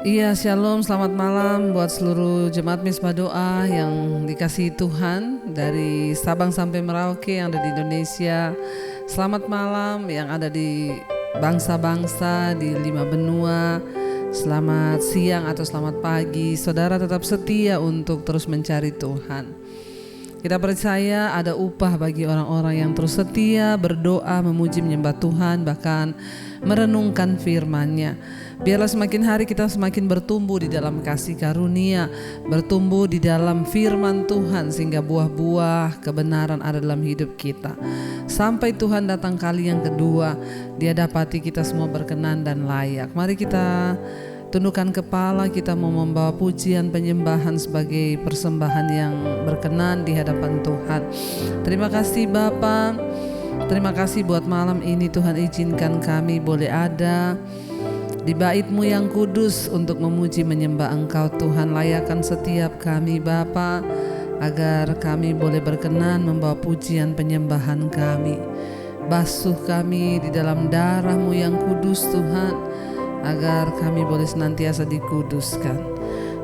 Iya, shalom, selamat malam buat seluruh jemaat Misbah Doa yang dikasihi Tuhan dari Sabang sampai Merauke yang ada di Indonesia. Selamat malam yang ada di bangsa-bangsa di 5 benua. Selamat siang atau selamat pagi. Saudara tetap setia untuk terus mencari Tuhan. Kita percaya ada upah bagi orang-orang yang terus setia berdoa, memuji, menyembah Tuhan, bahkan merenungkan firman-Nya. Biarlah semakin hari kita semakin bertumbuh di dalam kasih karunia, bertumbuh di dalam firman Tuhan, sehingga buah-buah kebenaran ada dalam hidup kita. Sampai Tuhan datang kali yang kedua, Dia dapati kita semua berkenan dan layak. Mari kita tundukkan kepala, kita mau membawa pujian penyembahan sebagai persembahan yang berkenan di hadapan Tuhan. Terima kasih Bapa, terima kasih buat malam ini. Tuhan izinkan kami boleh ada di bait-Mu yang kudus untuk memuji menyembah Engkau. Tuhan, layakkan setiap kami Bapa, agar kami boleh berkenan membawa pujian penyembahan kami. Basuh kami di dalam darah-Mu yang kudus Tuhan, agar kami boleh senantiasa dikuduskan.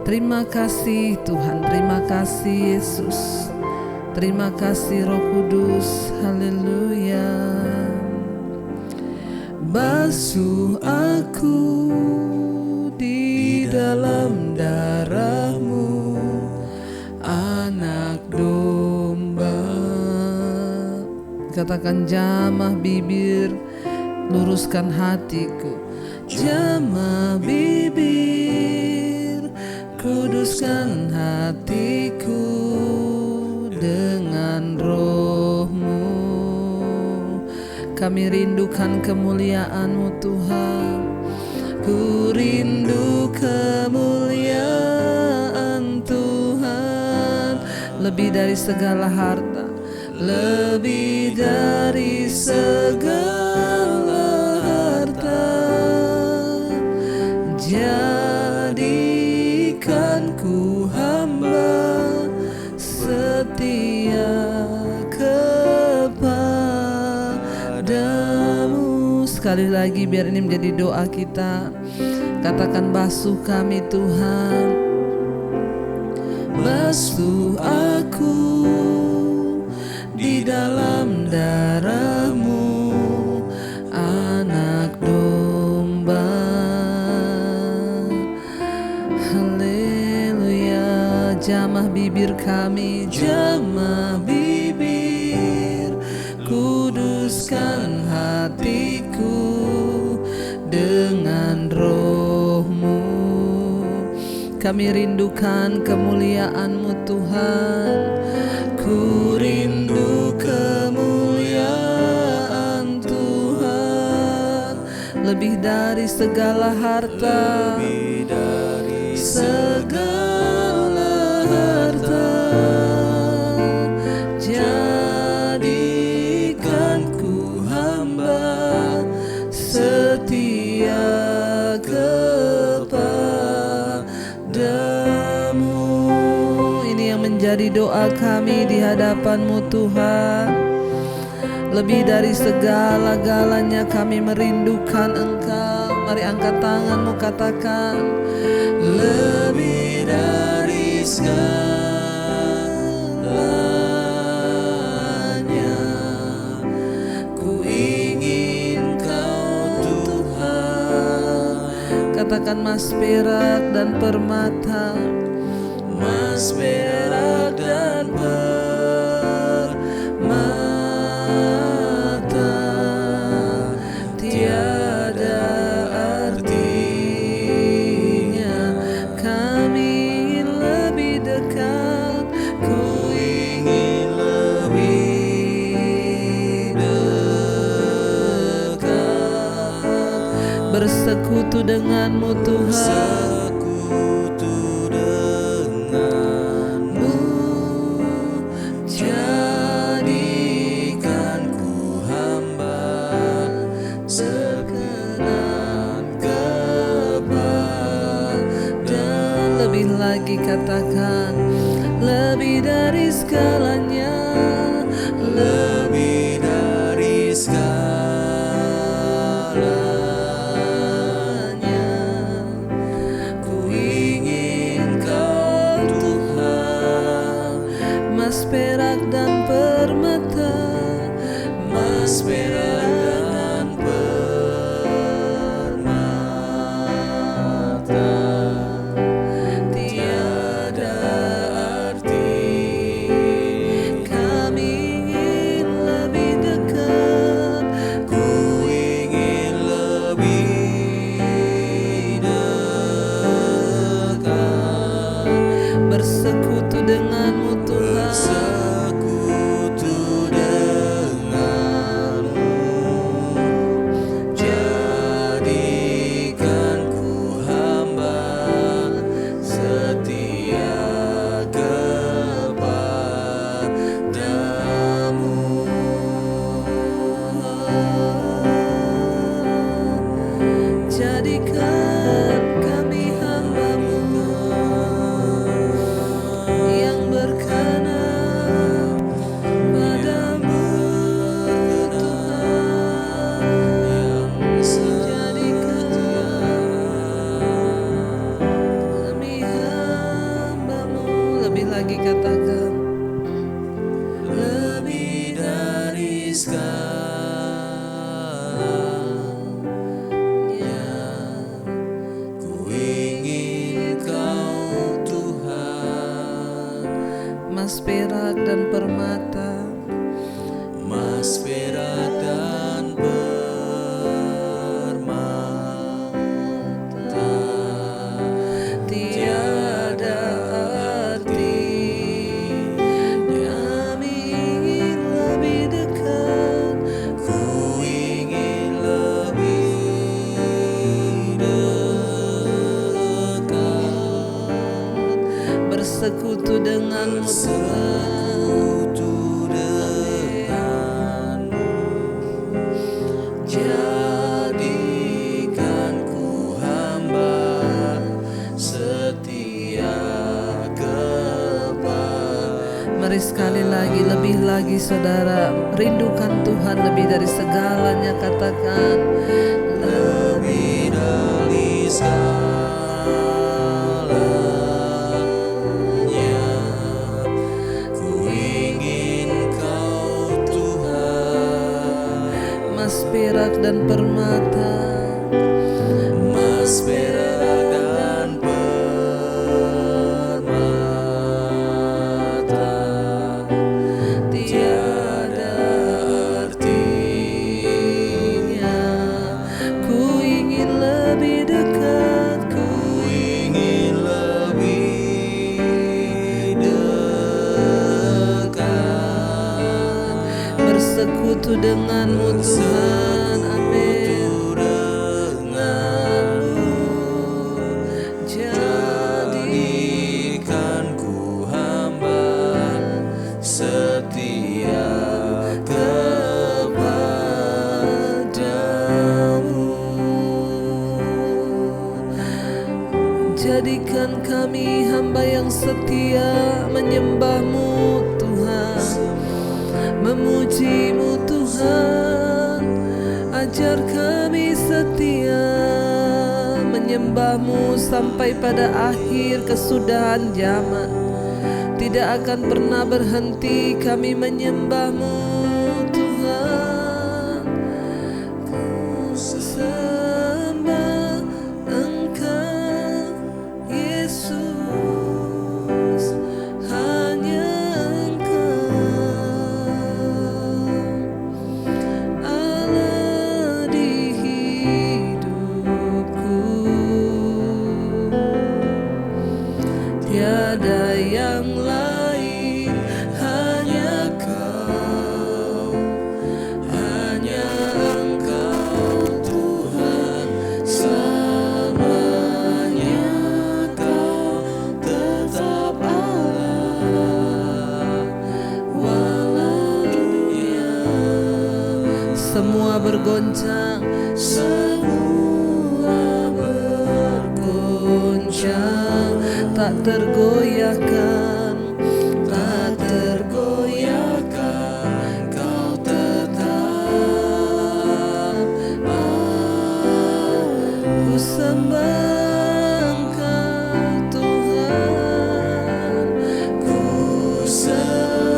Terima kasih Tuhan, terima kasih Yesus, terima kasih Roh Kudus. Haleluya. Basuh aku di dalam darah-Mu, anak domba. Katakan, jamah bibir, luruskan hatiku. Jamah bibir, kuduskan hatiku dengan Roh-Mu. Kami rindukan kemuliaan-Mu Tuhan. Ku rindu kemuliaan Tuhan, lebih dari segala harta, lebih dari segala harta. Jadikan ku hamba setia kepadamu. Sekali lagi biar ini menjadi doa kita. Katakan, basuh kami Tuhan, basuh aku di dalam darah-Mu, anak domba. Haleluya. Jamah bibir kami, jamah bibir, kuduskan hatiku dengan Roh-Mu. Kami rindukan kemuliaan-Mu Tuhan. Ku rindu kemuliaan Tuhan, lebih dari segala harta, lebih dari segala harta. Jadikan ku hamba setia kepadamu. Ini yang menjadi doa kami di hadapan-Mu Tuhan. Lebih dari segala-galanya kami merindukan Engkau. Mari angkat tanganmu, katakan, lebih dari segalanya ku ingin Kau Tuhan. Katakan, mas perak dan permata, mas perak dan permata tiada artinya. Kami ingin lebih dekat, ku ingin lebih dekat, bersekutu dengan-Mu Tuhan. Lagi katakan, lebih dari segalanya, lebih dari segalanya. Mas perak dan permata, Mas perak dan permata, tiada arti. kami ingin lebih dekat, Ku ingin lebih dekat, bersekutu denganmu Tuhan. bersekutu denganmu. Jadikan ku hamba setia kepadamu. Jadikan kami hamba-Mu yang berkenan padamu Tuhan. Jadikan kami hamba-Mu. Lebih lagi katakan, Lebih dari segalanya, ku ingin Kau Tuhan. Mas perak dan permata, Mas perak dan permata, tiada arti. kami ingin lebih dekat, Ku ingin lebih dekat, bersekutu denganmu Tuhan. bersekutu denganmu. Jadikan ku hamba setia kepadamu. Mari sekali lagi, lebih lagi saudara, rindukan Tuhan lebih dari segalanya. Katakan, Lebih dari segalanya, ku ingin Kau Tuhan. Mas perak dan permata, Mas perak dan permata, tiada artinya. ku ingin lebih dekat, ku Ingin lebih dekat, bersekutu denganmu Tuhan. Amin. denganmu. Jadi Jadikan ku hamba setia kepadamu. jadikan kami hamba yang setia menyembah-Mu Tuhan, memuji-Mu Tuhan. Ajar kami setia menyembah-Mu sampai pada akhir kesudahan zaman. Tidak akan pernah berhenti kami menyembah-Mu Tuhan. Ku sembah Engkau Yesus, hanya Engkau Allah di hidupku. Tiada yang lain, hanya Kau, hanya Engkau Tuhan. Selamanya Kau tetap Allah, walau dunia Semua bergoncang, semua bergoncang, tak tergoyahkan, tak tergoyahkan. Kau tetap Allah. ku sembah Engkau Tuhan. Ku sembah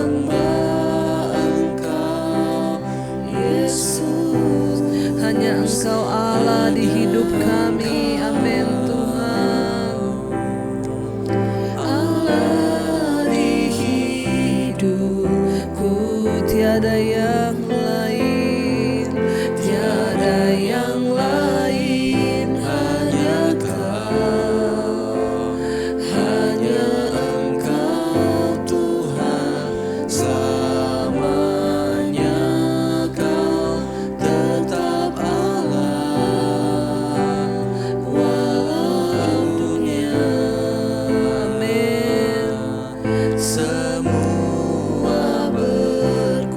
tiada yang lain, tiada yang lain, hanya Kau, hanya Engkau Tuhan, selamanya Kau tetap Allah, walau dunia. Amin. Semua berguncang,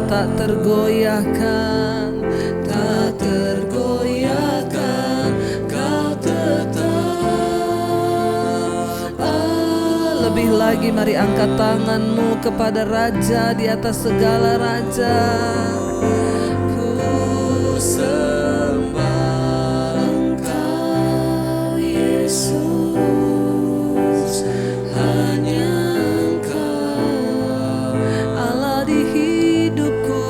tak tergoyahkan, tak tergoyahkan, Kau tetap. Lebih lagi mari angkat tanganmu kepada Raja di atas segala raja. Ku sembah Engkau Yesus, hanya Engkau Allah di hidupku,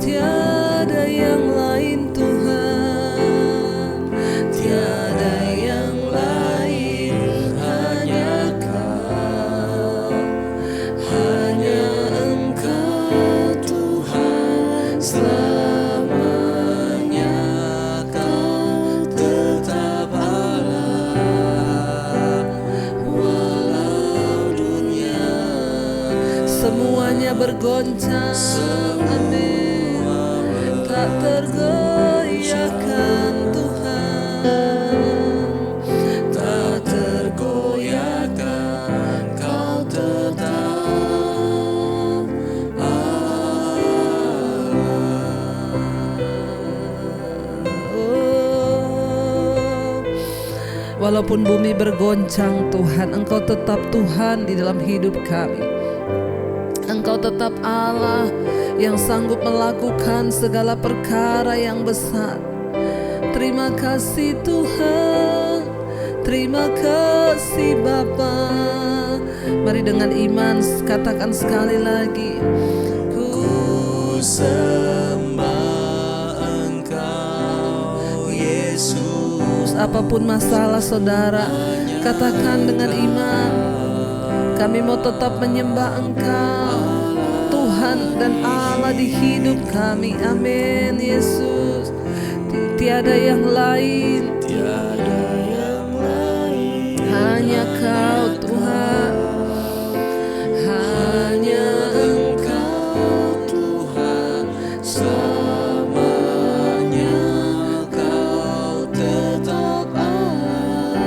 tiada yang lain Tuhan, tiada yang lain, hanya Kau, hanya Engkau Tuhan, selamanya Kau tetap Allah, walau dunia semuanya bergoncang. Amin. Tak tergoyahkan Tuhan, tak tergoyahkan, Kau tetap Allah. Walaupun bumi bergoncang Tuhan, Engkau tetap Tuhan di dalam hidup kami. Engkau tetap Allah yang sanggup melakukan segala perkara yang besar. Terima kasih Tuhan, terima kasih Bapa. Mari dengan iman katakan sekali lagi, ku sembah Engkau Yesus. Apapun masalah saudara, katakan dengan iman, kami mau tetap menyembah Engkau Tuhan dan Allah di hidup kami. Amin Yesus. Tiada yang lain, tiada yang lain, hanya Kau Tuhan, hanya Engkau Tuhan, selamanya Kau tetap Allah.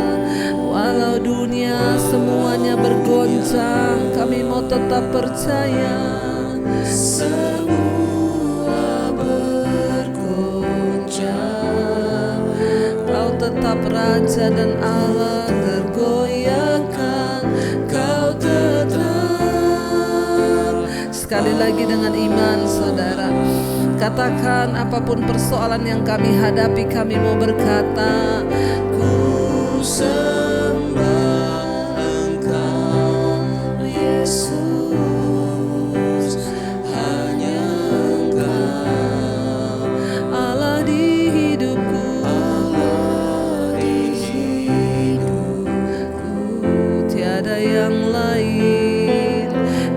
Walau dunia semuanya bergoncang, kami mau tetap percaya. Semua bergoncang, Kau tetap Raja dan Allah. Tergoyahkan, Kau tetap. Sekali lagi dengan iman saudara, katakan apapun persoalan yang kami hadapi, kami mau berkata, ku sembah Engkau Yesus, hanya Engkau Allah di hidupku, Allah di hidupku. Tiada yang lain,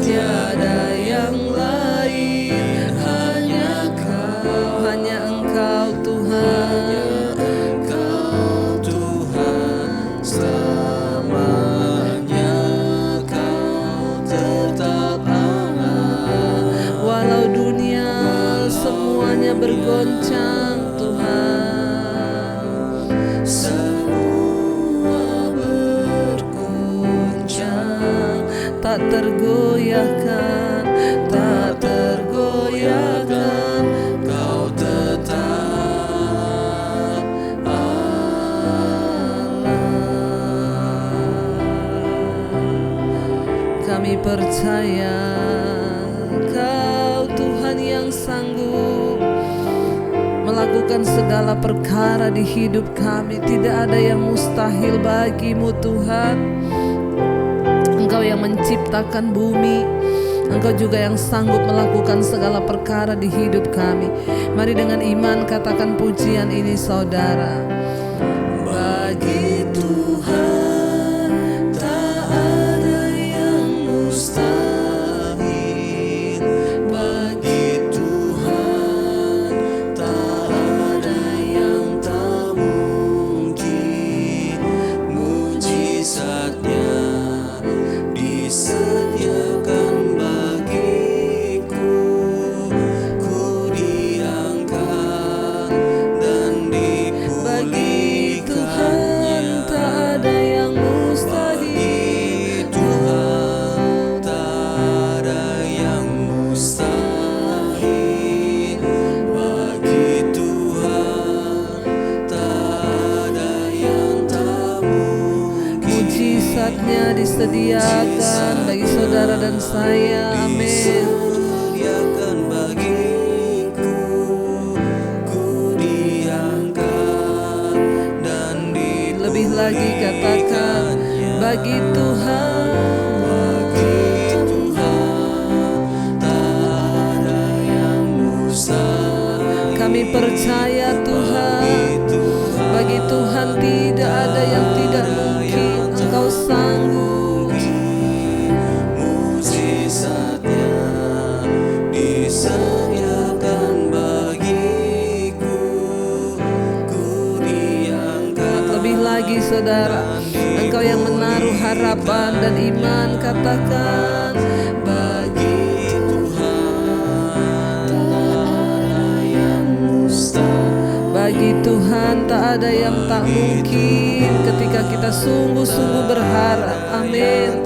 tiada yang lain, hanya Kau, hanya Engkau Tuhan, Engkau Tuhan, selamanya Kau tetap Allah. Walau dunia semuanya bergoncang Tuhan, semua bergoncang, tak tergoyahkan, tak tergoyahkan, Kau tetap Allah. Kami percaya Kau Tuhan yang sanggup melakukan segala perkara di hidup kami. Tidak ada yang mustahil bagimu Tuhan. Engkau yang menciptakan bumi, Engkau juga yang sanggup melakukan segala perkara di hidup kami. Mari dengan iman katakan pujian ini saudara. Bagi Tuhan tak ada yang mujizatnya disediakan bagi saudara dan saya. Amin. Disediakan bagiku, ku diangkat dan Lebih lagi katakan, bagi Tuhan, kami percaya Tuhan, bagi Tuhan tidak ada yang tidak mungkin. Engkau sanggup. mujizatnya disediakan bagiku, ku diangkat. Lebih lagi saudara, engkau yang menaruh harapan dan iman, katakan, bagi Bagi Tuhan tak ada yang tak mungkin ketika kita sungguh-sungguh berharap. Amin.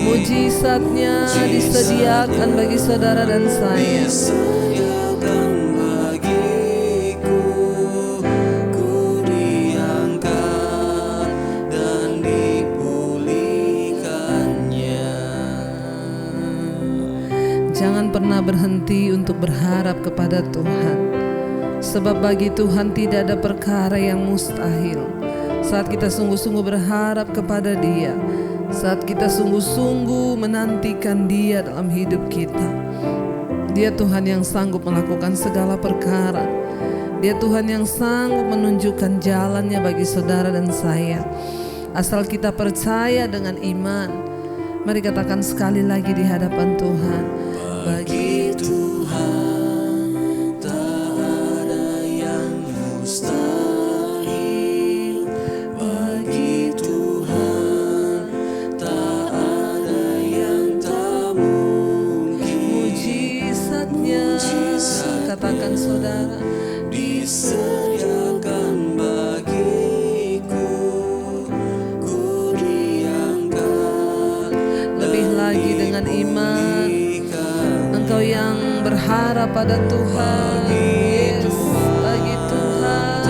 Mujizatnya disediakan bagi saudara dan saya. Disediakan bagiku, ku diangkat dan dipulihkannya. Jangan pernah berhenti untuk berharap kepada Tuhan. Sebab bagi Tuhan tidak ada perkara yang mustahil. Saat kita sungguh-sungguh berharap kepada Dia, saat kita sungguh-sungguh menantikan Dia dalam hidup kita, Dia Tuhan yang sanggup melakukan segala perkara. Dia Tuhan yang sanggup menunjukkan jalannya bagi saudara dan saya. Asal kita percaya dengan iman. Mari katakan sekali lagi di hadapan Tuhan, bagi Tuhan tak ada yang mustahil, bagi Tuhan tak ada yang tak mungkin. mujizatnya, katakan saudara, Disediakan bagiku, ku diangkat. lebih lagi dengan iman. Engkau yang berharap pada Tuhan, yes, bagi Tuhan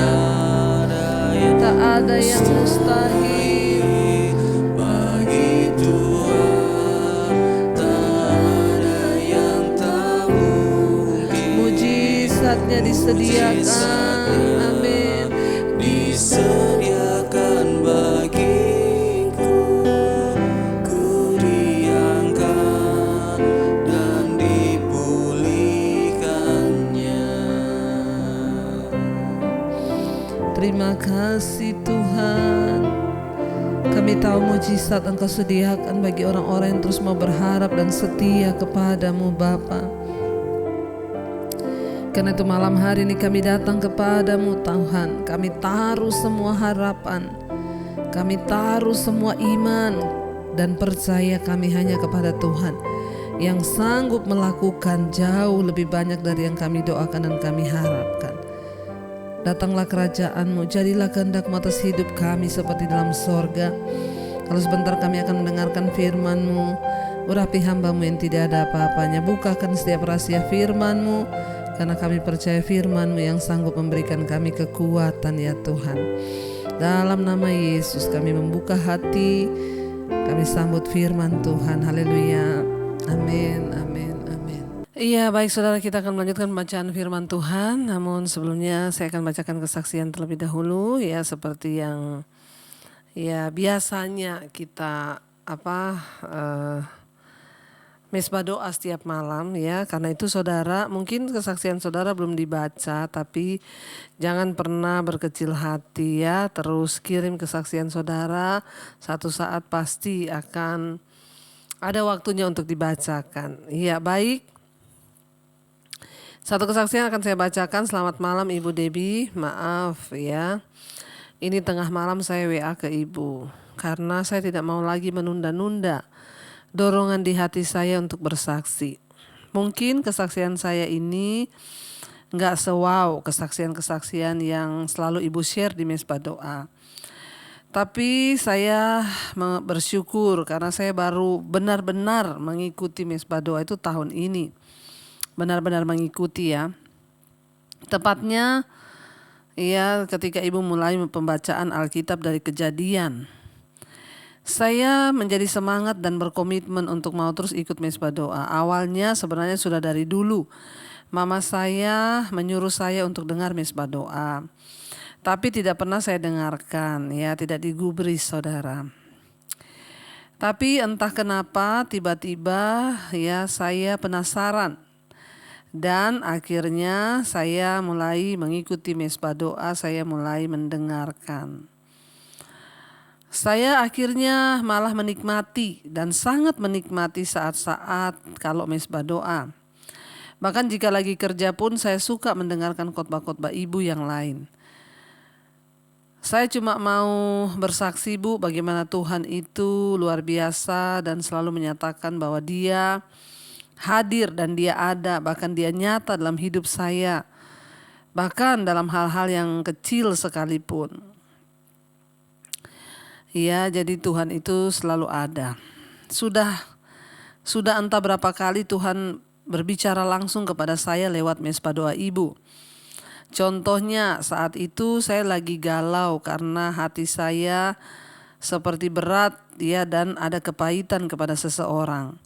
tak ada yang mustahil. Bagi Tuhan tak ada yang tak mungkin. Mujizatnya disediakan, amin. Disediakan bagiku, ku diangkat dan dipulihkannya. Terima kasih Tuhan. Kami tahu mujizat Engkau sediakan bagi orang-orang yang terus mau berharap dan setia kepadamu Bapa. Karena itu malam hari ini kami datang kepadamu Tuhan. Kami taruh semua harapan, kami taruh semua iman dan percaya kami hanya kepada Tuhan yang sanggup melakukan jauh lebih banyak dari yang kami doakan dan kami harapkan. Datanglah kerajaan-Mu, jadilah kehendak-Mu atas hidup kami seperti dalam sorga. Kalau sebentar kami akan mendengarkan firman-Mu, urapi hamba-Mu yang tidak ada apa-apanya. Bukakan setiap rahasia firman-Mu, karena kami percaya firman-Mu yang sanggup memberikan kami kekuatan ya Tuhan. Dalam nama Yesus kami membuka hati, kami sambut firman Tuhan. Haleluya. Amin, amin, amin. Iya, baik saudara, kita akan melanjutkan pembacaan firman Tuhan. Namun sebelumnya saya akan bacakan kesaksian terlebih dahulu ya, seperti yang ya biasanya kita mesbah doa setiap malam ya. Karena itu saudara, mungkin kesaksian saudara belum dibaca, tapi jangan pernah berkecil hati ya. Terus kirim kesaksian saudara, satu saat pasti akan ada waktunya untuk dibacakan. Iya, baik. Satu kesaksian akan saya bacakan. Selamat malam Ibu Debbie, maaf ya. Ini tengah malam saya WA ke Ibu karena saya tidak mau lagi menunda-nunda dorongan di hati saya untuk bersaksi. Mungkin kesaksian saya ini gak sewow kesaksian-kesaksian yang selalu Ibu share di mesbah doa. Tapi saya bersyukur karena saya baru benar-benar mengikuti mesbah doa itu tahun ini. Benar-benar mengikuti ya. Tepatnya ya ketika Ibu mulai pembacaan Alkitab dari Kejadian. Saya menjadi semangat dan berkomitmen untuk mau terus ikut mesbah doa. Awalnya sebenarnya sudah dari dulu. Mama saya menyuruh saya untuk dengar mesbah doa. Tapi tidak pernah saya dengarkan, ya, tidak digubris saudara. Tapi entah kenapa tiba-tiba ya saya penasaran. Dan akhirnya saya mulai mengikuti mesbah doa, saya mulai mendengarkan. Saya akhirnya malah menikmati dan sangat menikmati saat-saat kalau mesbah doa. Bahkan jika lagi kerja pun saya suka mendengarkan khotbah-khotbah ibu yang lain. Saya cuma mau bersaksi Bu, bagaimana Tuhan itu luar biasa dan selalu menyatakan bahwa Dia hadir dan Dia ada, bahkan Dia nyata dalam hidup saya. Bahkan dalam hal-hal yang kecil sekalipun. Ya, jadi Tuhan itu selalu ada. Sudah entah berapa kali Tuhan berbicara langsung kepada saya lewat mesbah doa ibu. Contohnya saat itu saya lagi galau karena hati saya seperti berat ya dan ada kepahitan kepada seseorang.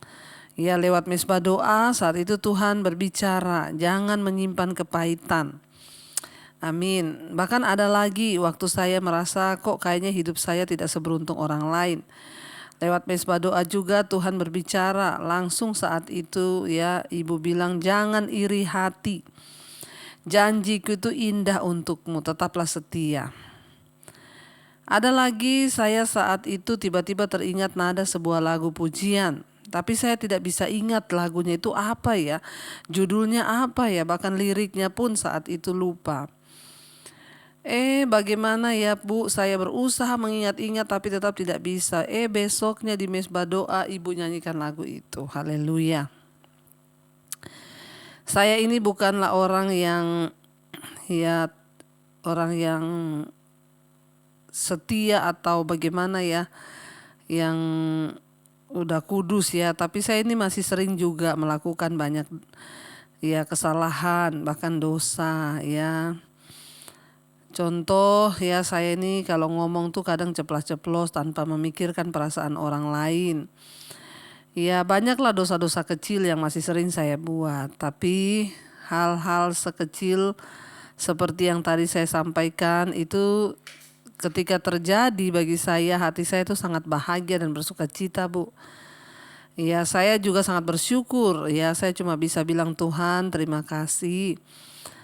Ya, lewat mesbah doa saat itu Tuhan berbicara, jangan menyimpan kepahitan. Amin. Bahkan ada lagi waktu saya merasa kok kayaknya hidup saya tidak seberuntung orang lain. Lewat mesbah doa juga Tuhan berbicara langsung saat itu ya, ibu bilang jangan iri hati. Janjiku itu indah untukmu, tetaplah setia. Ada lagi saya saat itu tiba-tiba teringat nada sebuah lagu pujian. Tapi saya tidak bisa ingat lagunya itu apa ya, judulnya apa ya, bahkan liriknya pun saat itu lupa. Bagaimana ya Bu, saya berusaha mengingat-ingat tapi tetap tidak bisa. Besoknya di mesbah doa ibu nyanyikan lagu itu. Haleluya. Saya ini bukanlah orang yang setia atau bagaimana ya, yang udah kudus ya, tapi saya ini masih sering juga melakukan banyak ya kesalahan, bahkan dosa ya. Contoh ya, saya ini kalau ngomong tuh kadang ceplas-ceplos tanpa memikirkan perasaan orang lain. Ya banyaklah dosa-dosa kecil yang masih sering saya buat. Tapi hal-hal sekecil seperti yang tadi saya sampaikan itu ketika terjadi bagi saya, hati saya itu sangat bahagia dan bersuka cita Bu. Ya saya juga sangat bersyukur. Ya saya cuma bisa bilang Tuhan terima kasih.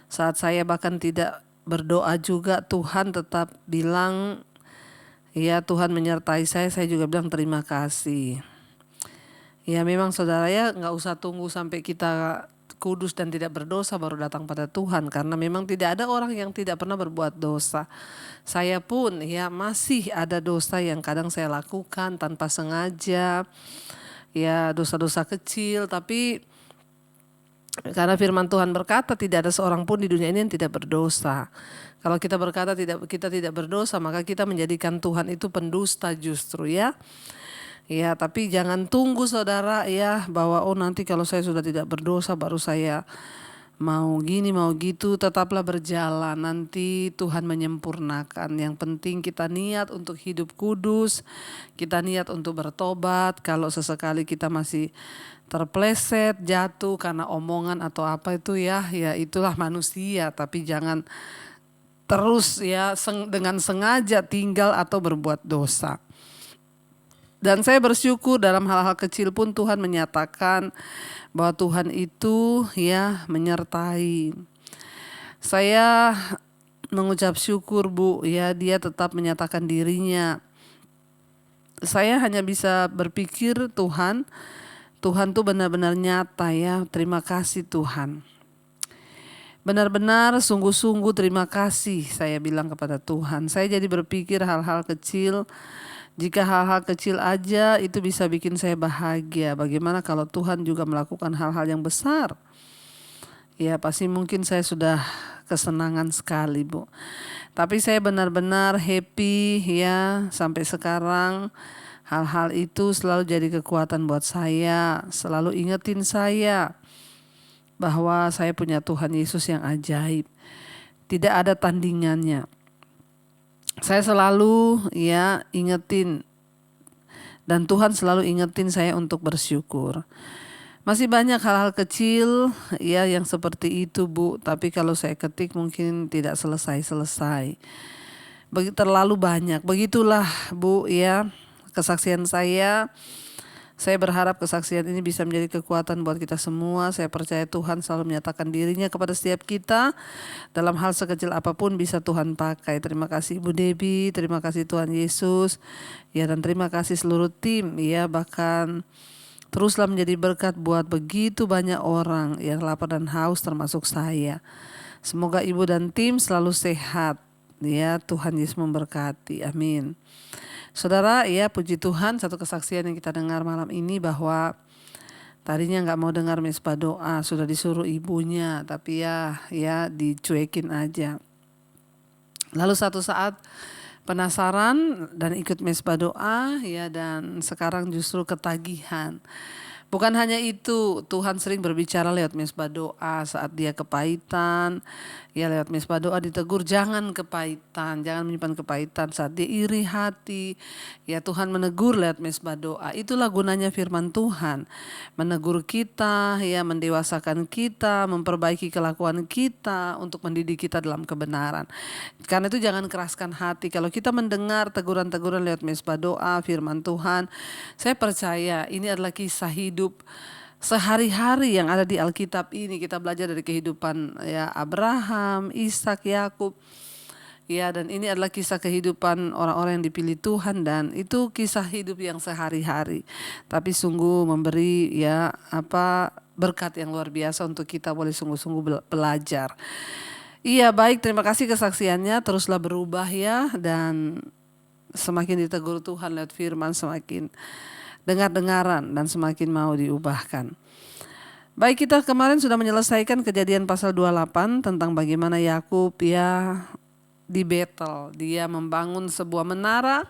Saat saya bahkan tidak berdoa juga Tuhan tetap bilang ya Tuhan menyertai saya juga bilang terima kasih. Ya memang saudara ya gak usah tunggu sampai kita kudus dan tidak berdosa baru datang pada Tuhan. Karena memang tidak ada orang yang tidak pernah berbuat dosa. Saya pun ya masih ada dosa yang kadang saya lakukan tanpa sengaja. Ya dosa-dosa kecil, tapi karena firman Tuhan berkata tidak ada seorang pun di dunia ini yang tidak berdosa. Kalau kita berkata kita tidak berdosa, maka kita menjadikan Tuhan itu pendusta justru ya. Ya, tapi jangan tunggu saudara ya bahwa nanti kalau saya sudah tidak berdosa baru saya mau gini mau gitu. Tetaplah berjalan, nanti Tuhan menyempurnakan. Yang penting kita niat untuk hidup kudus, kita niat untuk bertobat. Kalau sesekali kita masih terpleset, jatuh karena omongan atau apa itu ya itulah manusia. Tapi jangan terus ya dengan sengaja tinggal atau berbuat dosa. Dan saya bersyukur dalam hal-hal kecil pun Tuhan menyatakan bahwa Tuhan itu ya menyertai. Saya mengucap syukur Bu ya, Dia tetap menyatakan dirinya. Saya hanya bisa berpikir Tuhan tuh benar-benar nyata ya, terima kasih Tuhan. Benar-benar sungguh-sungguh terima kasih saya bilang kepada Tuhan. Saya jadi berpikir hal-hal kecil. Jika hal-hal kecil aja itu bisa bikin saya bahagia, bagaimana kalau Tuhan juga melakukan hal-hal yang besar? Ya pasti mungkin saya sudah kesenangan sekali Bu. Tapi saya benar-benar happy ya sampai sekarang. Hal-hal itu selalu jadi kekuatan buat saya, selalu ingetin saya bahwa saya punya Tuhan Yesus yang ajaib. Tidak ada tandingannya. Saya selalu ya ingetin Dan Tuhan selalu ingetin saya untuk bersyukur. Masih banyak hal-hal kecil ya yang seperti itu Bu, tapi kalau saya ketik mungkin tidak selesai-selesai. Terlalu banyak. Begitulah Bu ya kesaksian saya. Saya berharap kesaksian ini bisa menjadi kekuatan buat kita semua. Saya percaya Tuhan selalu menyatakan dirinya kepada setiap kita. Dalam hal sekecil apapun bisa Tuhan pakai. Terima kasih Ibu Debbie, terima kasih Tuhan Yesus. Ya, dan terima kasih seluruh tim ya, bahkan teruslah menjadi berkat buat begitu banyak orang yang lapar dan haus termasuk saya. Semoga Ibu dan tim selalu sehat. Ya, Tuhan Yesus memberkati. Amin. Saudara, ya puji Tuhan, satu kesaksian yang kita dengar malam ini bahwa tadinya nggak mau dengar mesbah doa, sudah disuruh ibunya, tapi ya dicuekin aja. Lalu satu saat penasaran dan ikut mesbah doa, ya, dan sekarang justru ketagihan. Bukan hanya itu, Tuhan sering berbicara lewat mesbah doa saat dia kepahitan. Ya, lewat mesbah doa ditegur jangan kepahitan, jangan menyimpan kepahitan. Saat dia iri hati, ya Tuhan menegur lewat mesbah doa. Itulah gunanya firman Tuhan. Menegur kita, ya mendewasakan kita, memperbaiki kelakuan kita untuk mendidik kita dalam kebenaran. Karena itu jangan keraskan hati. Kalau kita mendengar teguran-teguran lewat mesbah doa, firman Tuhan, saya percaya ini adalah kisah hidup sehari-hari yang ada di Alkitab ini. Kita belajar dari kehidupan ya Abraham, Ishak, Yakub. Ya, dan ini adalah kisah kehidupan orang-orang yang dipilih Tuhan, dan itu kisah hidup yang sehari-hari. Tapi sungguh memberi ya berkat yang luar biasa untuk kita boleh sungguh-sungguh belajar. Iya, baik, terima kasih kesaksiannya. Teruslah berubah ya, dan semakin ditegur Tuhan lewat firman semakin dengar-dengaran dan semakin mau diubahkan. Baik, kita kemarin sudah menyelesaikan Kejadian pasal 28 tentang bagaimana Yakub ya di Betel, dia membangun sebuah menara,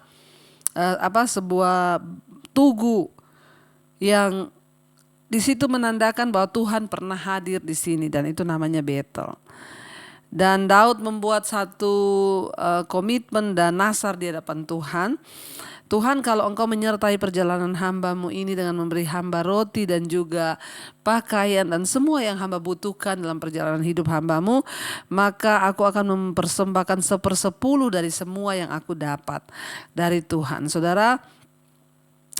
sebuah tugu yang di situ menandakan bahwa Tuhan pernah hadir di sini, dan itu namanya Betel. Dan Daud membuat satu komitmen dan nasar di hadapan Tuhan. Tuhan, kalau Engkau menyertai perjalanan hamba-Mu ini dengan memberi hamba roti dan juga pakaian dan semua yang hamba butuhkan dalam perjalanan hidup hamba-Mu, maka aku akan mempersembahkan 1/10 dari semua yang aku dapat dari Tuhan. Saudara,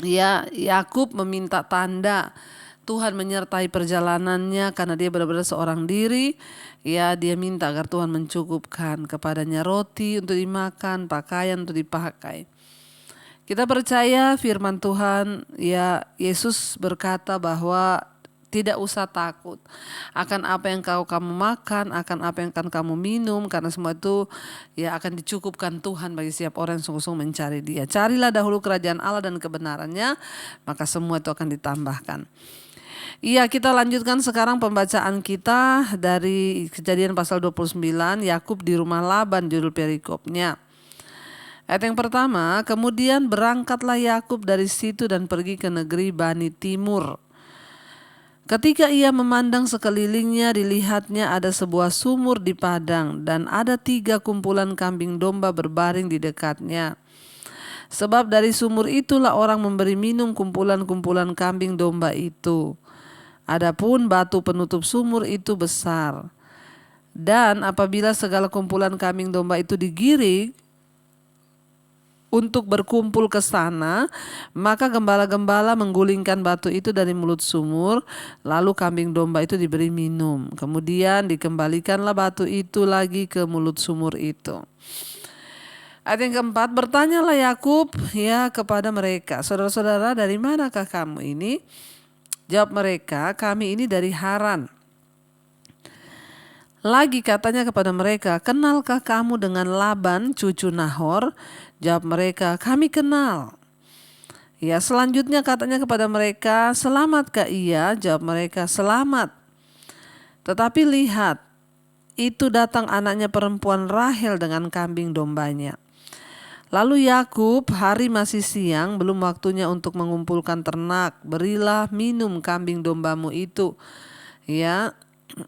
ya Yakub meminta tanda Tuhan menyertai perjalanannya karena dia benar-benar seorang diri. Ya, dia minta agar Tuhan mencukupkan kepadanya roti untuk dimakan, pakaian untuk dipakai. Kita percaya firman Tuhan, ya Yesus berkata bahwa tidak usah takut akan apa yang kamu makan, akan apa yang akan kamu minum, karena semua itu ya akan dicukupkan Tuhan bagi setiap orang yang sungguh-sungguh mencari Dia. Carilah dahulu kerajaan Allah dan kebenarannya, maka semua itu akan ditambahkan. Iya, kita lanjutkan sekarang pembacaan kita dari Kejadian pasal 29, Yakub di rumah Laban, judul perikopnya. Ayat yang pertama, kemudian berangkatlah Yakub dari situ dan pergi ke negeri Bani Timur. Ketika ia memandang sekelilingnya, dilihatnya ada sebuah sumur di padang dan ada 3 kumpulan kambing domba berbaring di dekatnya. Sebab dari sumur itulah orang memberi minum kumpulan-kumpulan kambing domba itu. Adapun batu penutup sumur itu besar. Dan apabila segala kumpulan kambing domba itu digiring untuk berkumpul ke sana, maka gembala-gembala menggulingkan batu itu dari mulut sumur, lalu kambing domba itu diberi minum. Kemudian dikembalikanlah batu itu lagi ke mulut sumur itu. Ayat yang keempat, bertanyalah Yakub ya kepada mereka, saudara-saudara, dari manakah kamu ini? Jawab mereka, kami ini dari Haran. Lagi katanya kepada mereka, kenalkah kamu dengan Laban cucu Nahor? Jawab mereka, kami kenal. Ya, selanjutnya katanya kepada mereka, selamatkah ia? Jawab mereka, selamat. Tetapi lihat, itu datang anaknya perempuan Rahel dengan kambing dombanya. Lalu Yakub, hari masih siang, belum waktunya untuk mengumpulkan ternak, berilah minum kambing dombamu itu. Ya,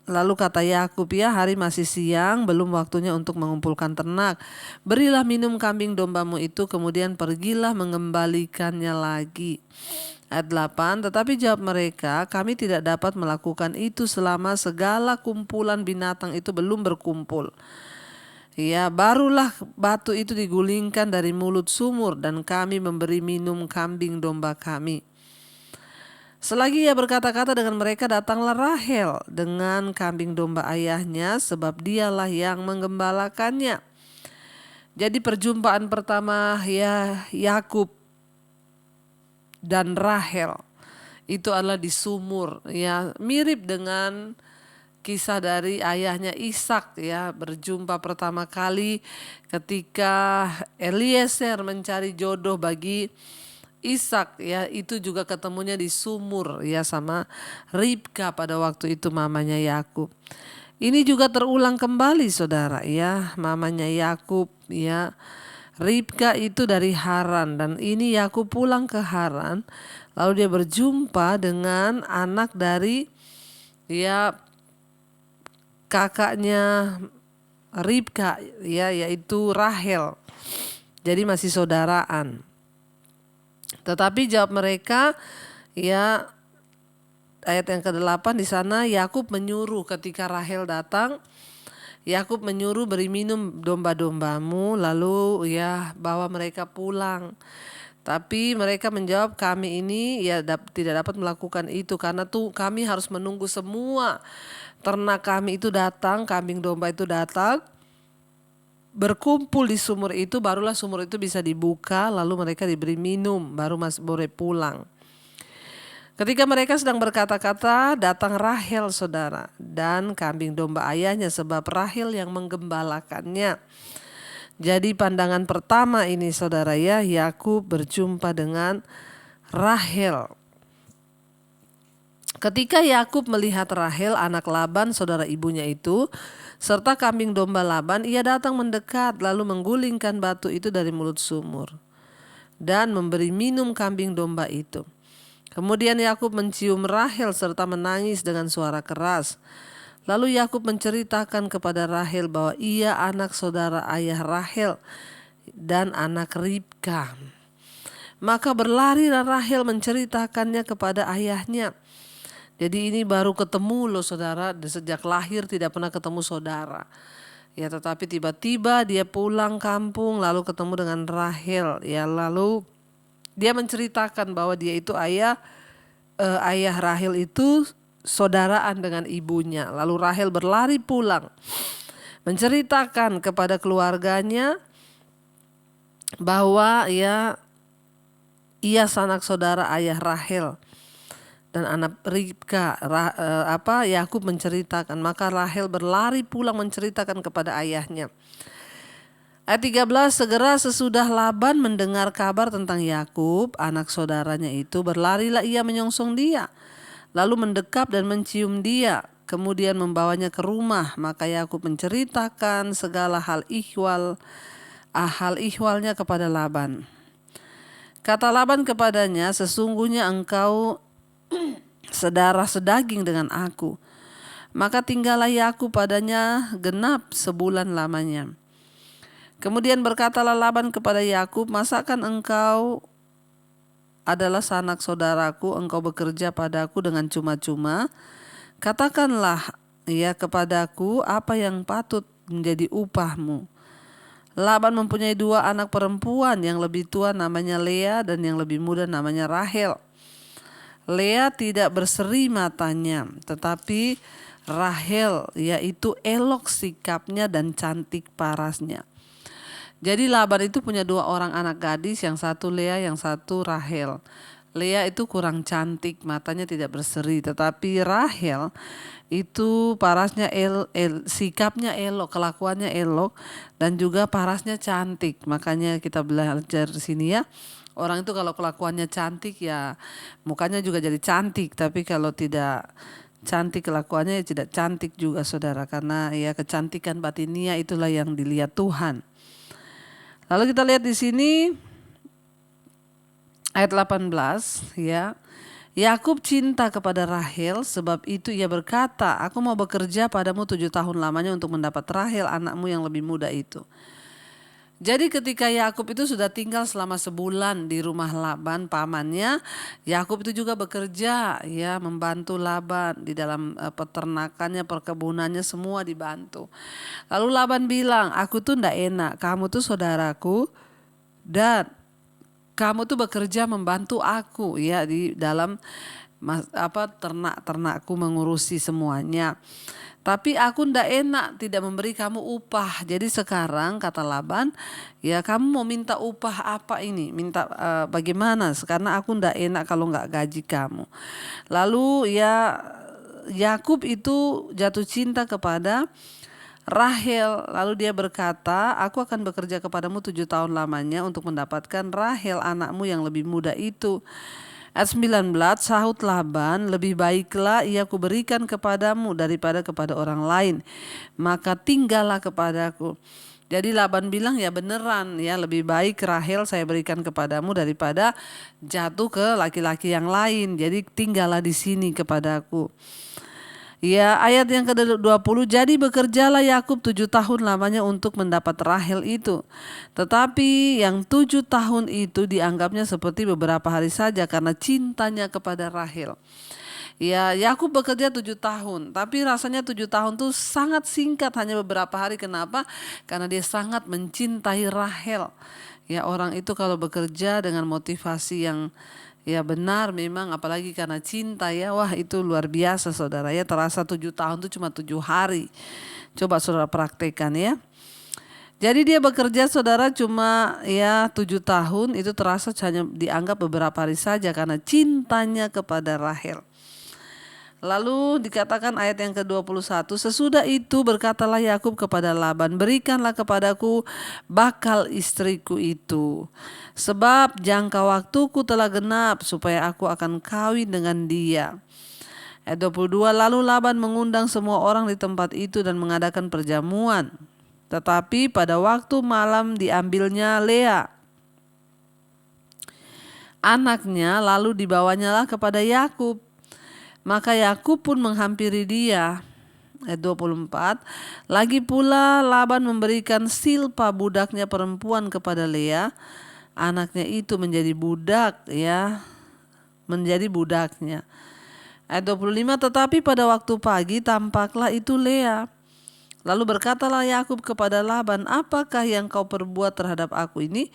Lalu kata Yakub, ya hari masih siang, belum waktunya untuk mengumpulkan ternak. Berilah minum kambing dombamu itu, kemudian pergilah mengembalikannya lagi. Ayat 8, tetapi jawab mereka, kami tidak dapat melakukan itu selama segala kumpulan binatang itu belum berkumpul. Ya, barulah batu itu digulingkan dari mulut sumur dan kami memberi minum kambing domba kami. Selagi ia berkata-kata dengan mereka, datanglah Rahel dengan kambing domba ayahnya, sebab dialah yang menggembalakannya. Jadi perjumpaan pertama ya Yakub dan Rahel itu adalah di sumur, ya mirip dengan kisah dari ayahnya Ishak, ya berjumpa pertama kali ketika Eliezer mencari jodoh bagi Ishak, ya itu juga ketemunya di sumur, ya sama Ribka pada waktu itu mamanya Yakub. Ini juga terulang kembali saudara, ya mamanya Yakub, ya Ribka itu dari Haran, dan ini Yakub pulang ke Haran lalu dia berjumpa dengan anak dari ya kakaknya Ribka, ya yaitu Rahel. Jadi masih saudaraan. Tetapi jawab mereka, ya ayat yang ke-8 di sana Yakub menyuruh ketika Rahel datang, Yakub menyuruh beri minum domba-dombamu lalu ya bawa mereka pulang. Tapi mereka menjawab, kami ini ya tidak dapat melakukan itu karena tuh kami harus menunggu semua ternak kami itu datang, kambing domba itu datang, berkumpul di sumur itu, barulah sumur itu bisa dibuka, lalu mereka diberi minum, baru boleh pulang. Ketika mereka sedang berkata-kata, datang Rahel saudara, dan kambing domba ayahnya, sebab Rahel yang menggembalakannya. Jadi pandangan pertama ini saudara ya, Yakub berjumpa dengan Rahel. Ketika Yakub melihat Rahel anak Laban saudara ibunya itu serta kambing domba Laban, ia datang mendekat lalu menggulingkan batu itu dari mulut sumur dan memberi minum kambing domba itu. Kemudian Yakub mencium Rahel serta menangis dengan suara keras. Lalu Yakub menceritakan kepada Rahel bahwa ia anak saudara ayah Rahel dan anak Ribka. Maka berlarilah Rahel menceritakannya kepada ayahnya. Jadi ini baru ketemu loh saudara, sejak lahir tidak pernah ketemu saudara. Ya tetapi tiba-tiba dia pulang kampung lalu ketemu dengan Rahel. Ya lalu dia menceritakan bahwa dia itu ayah Rahel itu saudaraan dengan ibunya. Lalu Rahel berlari pulang menceritakan kepada keluarganya bahwa ia sanak saudara ayah Rahel dan anak Ribka. Yakub menceritakan, maka Rahel berlari pulang menceritakan kepada ayahnya. Ayat 13, segera sesudah Laban mendengar kabar tentang Yakub, anak saudaranya itu, berlarilah ia menyongsong dia, lalu mendekap dan mencium dia, kemudian membawanya ke rumah. Maka Yakub menceritakan segala hal ihwalnya kepada Laban. Kata Laban kepadanya, sesungguhnya engkau sedarah sedaging dengan aku. Maka tinggallah Yakub padanya genap sebulan lamanya. Kemudian berkatalah Laban kepada Yakub, masakan engkau adalah sanak saudaraku, engkau bekerja padaku dengan cuma-cuma? Katakanlah ya kepadaku apa yang patut menjadi upahmu. Laban mempunyai 2 anak perempuan, yang lebih tua namanya Lea dan yang lebih muda namanya Rahel. Lea tidak berseri matanya, tetapi Rahel yaitu elok sikapnya dan cantik parasnya. Jadi Laban itu punya 2 orang anak gadis, yang satu Lea, yang satu Rahel. Lea itu kurang cantik, matanya tidak berseri, tetapi Rahel itu parasnya sikapnya elok, kelakuannya elok, dan juga parasnya cantik. Makanya kita belajar di sini ya, orang itu kalau kelakuannya cantik ya mukanya juga jadi cantik, tapi kalau tidak cantik kelakuannya ya tidak cantik juga saudara, karena ya kecantikan batinia itulah yang dilihat Tuhan. Lalu kita lihat di sini ayat 18 ya. Yakub cinta kepada Rahel, sebab itu ia berkata, aku mau bekerja padamu 7 tahun lamanya untuk mendapat Rahel anakmu yang lebih muda itu. Jadi ketika Yakub itu sudah tinggal selama sebulan di rumah Laban pamannya, Yakub itu juga bekerja, ya, membantu Laban di dalam peternakannya, perkebunannya, semua dibantu. Lalu Laban bilang, aku tuh ndak enak, kamu tuh saudaraku dan kamu tuh bekerja membantu aku, ya, di dalam ternak-ternakku, mengurusi semuanya. Tapi aku ndak enak tidak memberi kamu upah. Jadi sekarang kata Laban, ya kamu mau minta upah apa ini? Minta bagaimana? Karena aku ndak enak kalau nggak gaji kamu. Lalu ya Yakub itu jatuh cinta kepada Rahel. Lalu dia berkata, aku akan bekerja kepadamu 7 tahun lamanya untuk mendapatkan Rahel anakmu yang lebih muda itu. Ayat 19, sahut Laban, lebih baiklah ia kuberikan kepadamu daripada kepada orang lain, maka tinggallah kepadaku. Jadi Laban bilang, ya beneran, ya lebih baik Rahel saya berikan kepadamu daripada jatuh ke laki-laki yang lain. Jadi tinggallah di sini kepadaku. Ya, ayat yang ke-20, jadi bekerjalah Yakub 7 tahun lamanya untuk mendapat Rahel itu. Tetapi yang 7 tahun itu dianggapnya seperti beberapa hari saja karena cintanya kepada Rahel. Ya, Yakub bekerja 7 tahun, tapi rasanya 7 tahun itu sangat singkat, hanya beberapa hari. Kenapa? Karena dia sangat mencintai Rahel. Ya, orang itu kalau bekerja dengan motivasi yang ya benar memang, apalagi karena cinta, ya wah itu luar biasa saudara, ya terasa 7 tahun itu cuma 7 hari. Coba saudara praktekkan ya. Jadi dia bekerja saudara cuma ya 7 tahun, itu terasa hanya dianggap beberapa hari saja karena cintanya kepada Rahel. Lalu dikatakan ayat yang ke-21, sesudah itu berkatalah Yakub kepada Laban, berikanlah kepadaku bakal istriku itu, sebab jangka waktuku telah genap supaya aku akan kawin dengan dia. Ayat 22, lalu Laban mengundang semua orang di tempat itu dan mengadakan perjamuan. Tetapi pada waktu malam diambilnya Lea, anaknya, lalu dibawanyalah kepada Yakub. Maka Yakub pun menghampiri dia. Ayat 24. Lagi pula Laban memberikan Silpa budaknya perempuan kepada Lea. Anaknya itu menjadi budak, ya. Menjadi budaknya. Ayat 25. Tetapi pada waktu pagi tampaklah itu Lea. Lalu berkatalah Yakub kepada Laban, apakah yang kau perbuat terhadap aku ini?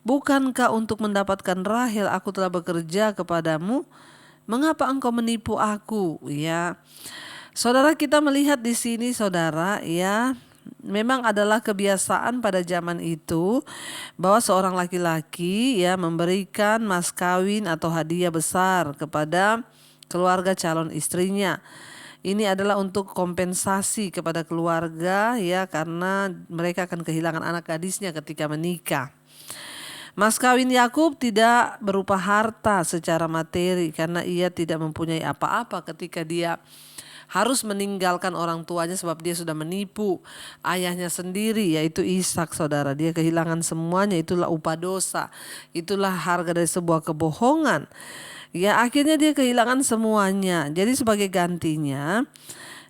Bukankah untuk mendapatkan Rahel aku telah bekerja kepadamu? Mengapa engkau menipu aku? Ya, saudara, kita melihat di sini saudara, ya memang adalah kebiasaan pada zaman itu bahwa seorang laki-laki ya memberikan mas kawin atau hadiah besar kepada keluarga calon istrinya. Ini adalah untuk kompensasi kepada keluarga, ya, karena mereka akan kehilangan anak gadisnya ketika menikah. Mas kawin Yakub tidak berupa harta secara materi karena ia tidak mempunyai apa-apa ketika dia harus meninggalkan orang tuanya sebab dia sudah menipu ayahnya sendiri, yaitu Ishak saudara. Dia kehilangan semuanya, itulah upah dosa, itulah harga dari sebuah kebohongan. Ya akhirnya dia kehilangan semuanya. Jadi sebagai gantinya,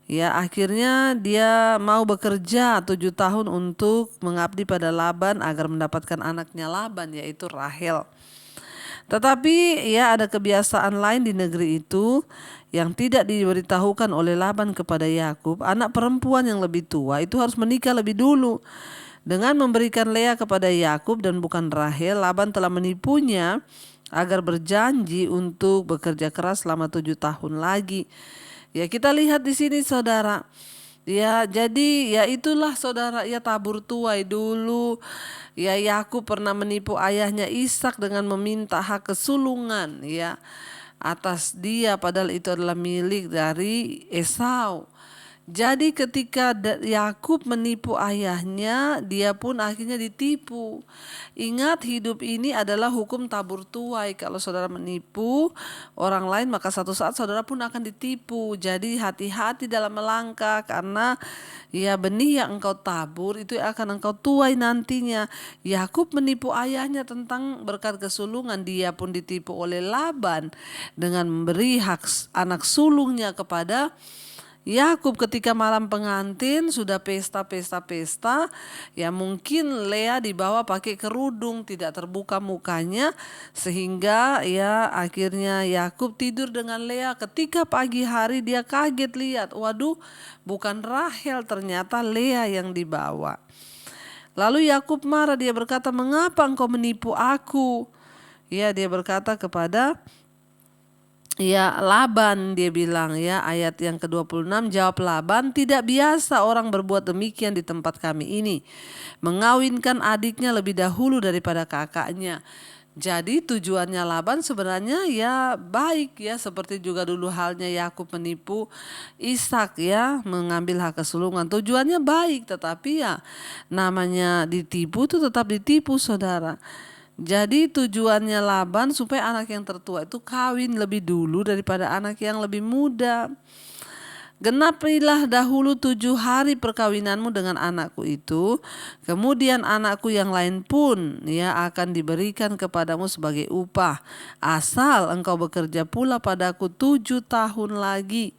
ya akhirnya dia mau bekerja 7 tahun untuk mengabdi pada Laban agar mendapatkan anaknya Laban, yaitu Rahel. Tetapi ya ada kebiasaan lain di negeri itu yang tidak diberitahukan oleh Laban kepada Yakub. Anak perempuan yang lebih tua itu harus menikah lebih dulu. Dengan memberikan Lea kepada Yakub dan bukan Rahel, Laban telah menipunya agar berjanji untuk bekerja keras selama 7 tahun lagi. Ya kita lihat di sini saudara. Ya jadi ya itulah saudara, ya tabur tuai dulu. Ya Yakub pernah menipu ayahnya Ishak dengan meminta hak kesulungan ya atas dia, padahal itu adalah milik dari Esau. Jadi ketika Yakub menipu ayahnya, dia pun akhirnya ditipu. Ingat, hidup ini adalah hukum tabur tuai. Kalau saudara menipu orang lain, maka satu saat saudara pun akan ditipu. Jadi hati-hati dalam melangkah, karena ya benih yang engkau tabur itu akan engkau tuai nantinya. Yakub menipu ayahnya tentang berkat kesulungan. Dia pun ditipu oleh Laban dengan memberi hak anak sulungnya kepada Yakub. Ketika malam pengantin sudah pesta, ya mungkin Lea dibawa pakai kerudung, tidak terbuka mukanya, sehingga ya akhirnya Yakub tidur dengan Lea. Ketika pagi hari dia kaget lihat, waduh, bukan Rahel, ternyata Lea yang dibawa. Lalu Yakub marah, dia berkata, "Mengapa engkau menipu aku?" Ya, dia berkata kepada Laban, dia bilang ayat yang ke-26, jawab Laban, "Tidak biasa orang berbuat demikian di tempat kami ini, mengawinkan adiknya lebih dahulu daripada kakaknya." Jadi tujuannya Laban sebenarnya baik, seperti juga dulu halnya Yakub menipu Ishak, mengambil hak kesulungan. Tujuannya baik, tetapi namanya ditipu itu tetap ditipu, saudara. Jadi tujuannya Laban supaya anak yang tertua itu kawin lebih dulu daripada anak yang lebih muda. "Genapilah dahulu 7 hari perkawinanmu dengan anakku itu, kemudian anakku yang lain pun akan diberikan kepadamu sebagai upah, asal engkau bekerja pula padaku 7 tahun lagi."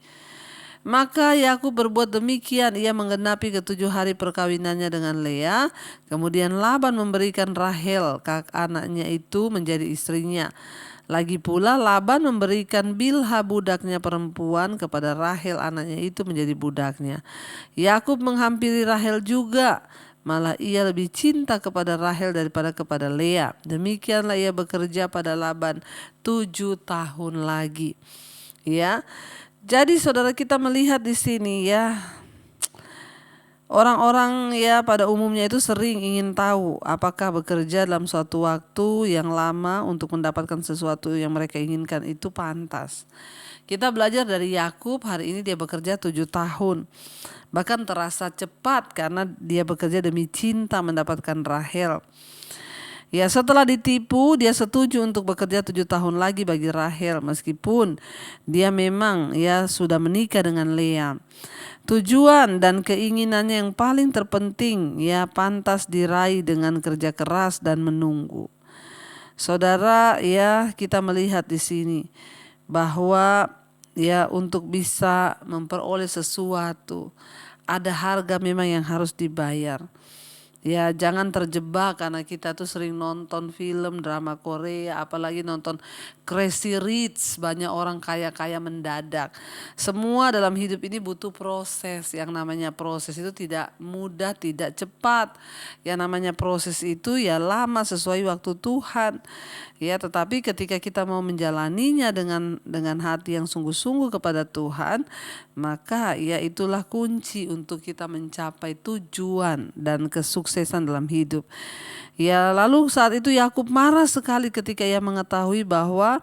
Maka Yakub berbuat demikian, ia menggenapi ke-7 hari perkawinannya dengan Lea. Kemudian Laban memberikan Rahel, kakak anaknya itu, menjadi istrinya. Lagi pula Laban memberikan Bilha budaknya perempuan kepada Rahel anaknya itu menjadi budaknya. Yakub menghampiri Rahel juga, malah ia lebih cinta kepada Rahel daripada kepada Lea. Demikianlah ia bekerja pada Laban 7 tahun lagi. Jadi saudara, kita melihat di sini orang-orang pada umumnya itu sering ingin tahu apakah bekerja dalam suatu waktu yang lama untuk mendapatkan sesuatu yang mereka inginkan itu pantas. Kita belajar dari Yakub, hari ini dia bekerja 7 tahun. Bahkan terasa cepat karena dia bekerja demi cinta mendapatkan Rahel. Setelah ditipu, dia setuju untuk bekerja 7 tahun lagi bagi Rahel, meskipun dia memang sudah menikah dengan Lea. Tujuan dan keinginannya yang paling terpenting pantas diraih dengan kerja keras dan menunggu. Saudara, kita melihat di sini bahwa untuk bisa memperoleh sesuatu ada harga memang yang harus dibayar. Jangan terjebak karena kita tuh sering nonton film drama Korea, apalagi nonton Crazy Rich, banyak orang kaya-kaya mendadak. Semua dalam hidup ini butuh proses. Yang namanya proses itu tidak mudah, tidak cepat. Yang namanya proses itu lama sesuai waktu Tuhan. Tetapi ketika kita mau menjalaninya dengan hati yang sungguh-sungguh kepada Tuhan, maka itulah kunci untuk kita mencapai tujuan dan kesuksesan dalam hidup. Lalu saat itu Yakub marah sekali ketika ia mengetahui bahwa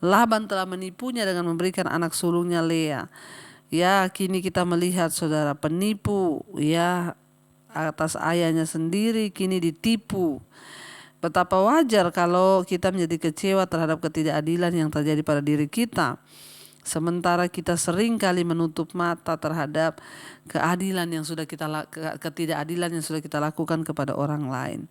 Laban telah menipunya dengan memberikan anak sulungnya Lea. Kini kita melihat, saudara, penipu atas ayahnya sendiri kini ditipu. Betapa wajar kalau kita menjadi kecewa terhadap ketidakadilan yang terjadi pada diri kita. Sementara kita sering kali menutup mata terhadap ketidakadilan yang sudah kita lakukan kepada orang lain.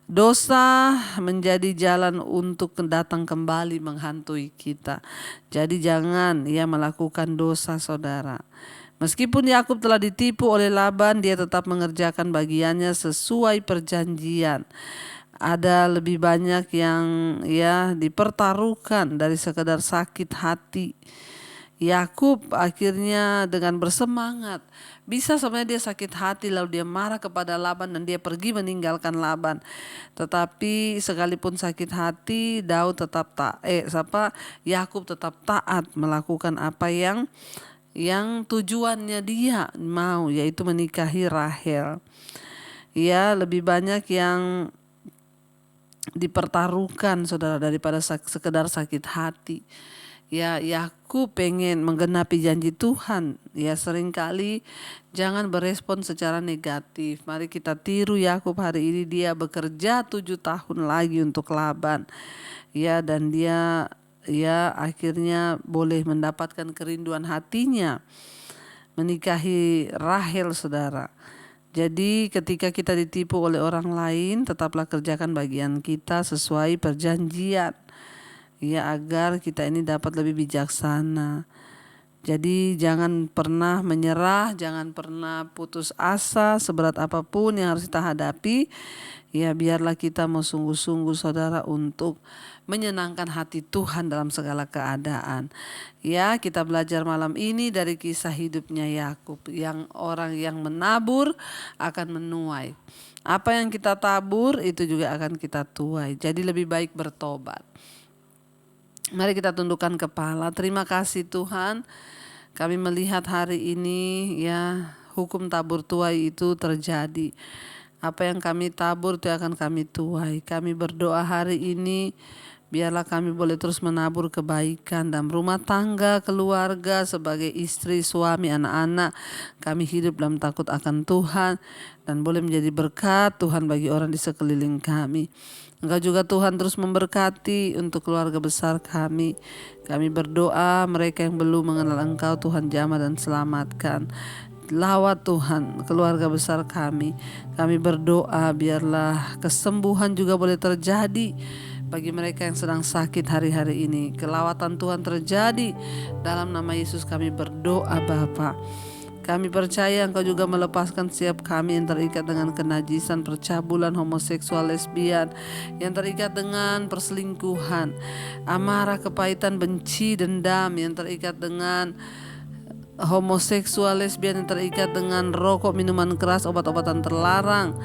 Dosa menjadi jalan untuk datang kembali menghantui kita. Jadi jangan melakukan dosa, saudara. Meskipun Yakub telah ditipu oleh Laban, dia tetap mengerjakan bagiannya sesuai perjanjian. Ada lebih banyak yang dipertaruhkan dari sekedar sakit hati. Yakub akhirnya dengan bersemangat, bisa sebenarnya dia sakit hati lalu dia marah kepada Laban dan dia pergi meninggalkan Laban. Tetapi sekalipun sakit hati, Yakub tetap taat melakukan apa yang tujuannya dia mau, yaitu menikahi Rahel. Lebih banyak yang dipertaruhkan, saudara, daripada sekedar sakit hati. Ya, Yakub pengen menggenapi janji Tuhan. Ya, seringkali jangan berespon secara negatif. Mari kita tiru Yakub hari ini, dia bekerja 7 tahun lagi untuk Laban. Ya, dan dia akhirnya boleh mendapatkan kerinduan hatinya menikahi Rahel, saudara. Jadi ketika kita ditipu oleh orang lain, tetaplah kerjakan bagian kita sesuai perjanjian. Ya, agar kita ini dapat lebih bijaksana. Jadi jangan pernah menyerah, jangan pernah putus asa seberat apapun yang harus kita hadapi. Ya, biarlah kita mau sungguh-sungguh, saudara, untuk menyenangkan hati Tuhan dalam segala keadaan. Ya, kita belajar malam ini dari kisah hidupnya Yakub, yang orang yang menabur akan menuai. Apa yang kita tabur itu juga akan kita tuai. Jadi lebih baik bertobat. Mari kita tundukkan kepala. Terima kasih Tuhan, kami melihat hari ini ya hukum tabur tuai itu terjadi. Apa yang kami tabur itu akan kami tuai. Kami berdoa hari ini, biarlah kami boleh terus menabur kebaikan dalam rumah tangga, keluarga, sebagai istri, suami, anak-anak. Kami hidup dalam takut akan Tuhan dan boleh menjadi berkat Tuhan bagi orang di sekeliling kami. Engkau juga Tuhan terus memberkati untuk keluarga besar kami. Kami berdoa mereka yang belum mengenal Engkau, Tuhan jamah dan selamatkan. Lawat Tuhan keluarga besar kami. Kami berdoa biarlah kesembuhan juga boleh terjadi bagi mereka yang sedang sakit hari-hari ini. Kelawatan Tuhan terjadi. Dalam nama Yesus kami berdoa Bapa. Kami percaya Engkau juga melepaskan setiap kami yang terikat dengan kenajisan, percabulan, homoseksual, lesbian, yang terikat dengan perselingkuhan, amarah, kepahitan, benci, dendam, yang terikat dengan homoseksual, lesbian, yang terikat dengan rokok, minuman keras, obat-obatan terlarang,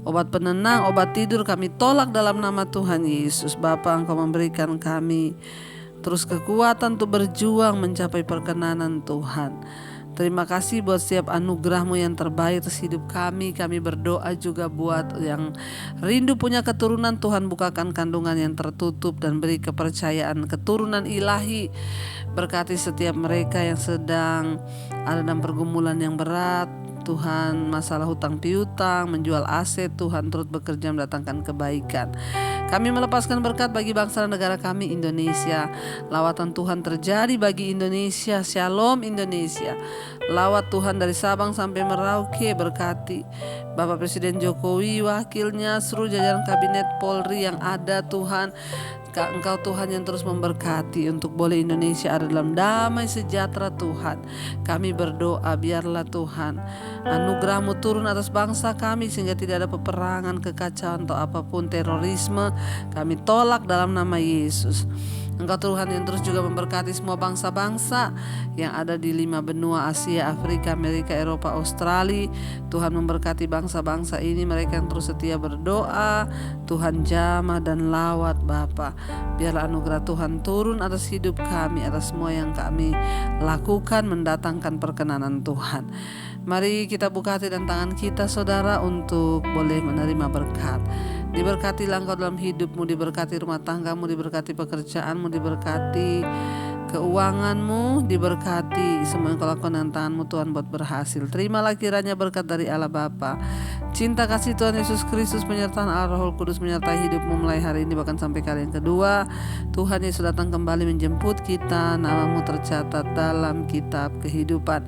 obat penenang, obat tidur, kami tolak dalam nama Tuhan Yesus. Bapa, Engkau memberikan kami terus kekuatan untuk berjuang mencapai perkenanan Tuhan. Terima kasih buat setiap anugerah-Mu yang terbaik atas hidup kami. Kami berdoa juga buat yang rindu punya keturunan. Tuhan bukakan kandungan yang tertutup dan beri kepercayaan keturunan ilahi. Berkati setiap mereka yang sedang ada dalam pergumulan yang berat. Tuhan, masalah hutang piutang, menjual aset, Tuhan turut bekerja mendatangkan kebaikan. Kami melepaskan berkat bagi bangsa dan negara kami Indonesia. Lawatan Tuhan terjadi bagi Indonesia. Shalom Indonesia. Lawat Tuhan dari Sabang sampai Merauke. Berkati Bapak Presiden Jokowi, wakilnya, seluruh jajaran kabinet Polri yang ada Tuhan. Engkau Tuhan yang terus memberkati untuk boleh Indonesia ada dalam damai sejahtera Tuhan. Kami berdoa biarlah Tuhan anugerah-Mu turun atas bangsa kami sehingga tidak ada peperangan, kekacauan atau apapun terorisme. Kami tolak dalam nama Yesus. Engkau Tuhan yang terus juga memberkati semua bangsa-bangsa yang ada di 5 benua Asia, Afrika, Amerika, Eropa, Australia. Tuhan memberkati bangsa-bangsa ini, mereka yang terus setia berdoa. Tuhan jamah dan lawat Bapa. Biarlah anugerah Tuhan turun atas hidup kami, atas semua yang kami lakukan mendatangkan perkenanan Tuhan. Mari kita buka hati dan tangan kita saudara untuk boleh menerima berkat. Diberkatilah engkau dalam hidupmu, diberkati rumah tanggamu, diberkati pekerjaanmu, diberkati keuanganmu, diberkati semua yang kau lakukan dengan tanganmu Tuhan buat berhasil. Terimalah kiranya berkat dari Allah Bapa, cinta kasih Tuhan Yesus Kristus, penyertaan Allah Roh Kudus menyertai hidupmu mulai hari ini bahkan sampai kali yang kedua. Tuhan Yesus datang kembali menjemput kita, namamu tercatat dalam kitab kehidupan.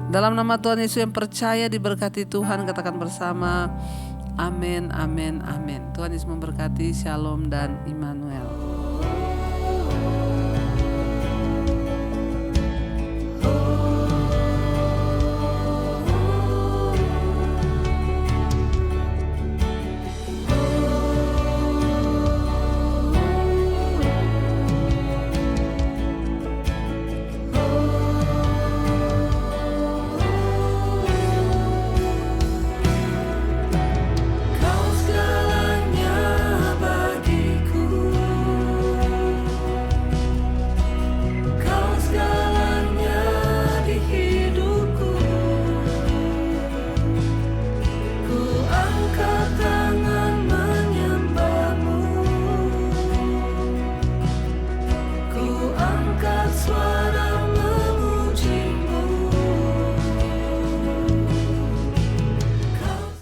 Dalam nama Tuhan Yesus yang percaya diberkati Tuhan, katakan bersama amin, amin, amin. Tuhan Yesus memberkati. Shalom dan iman.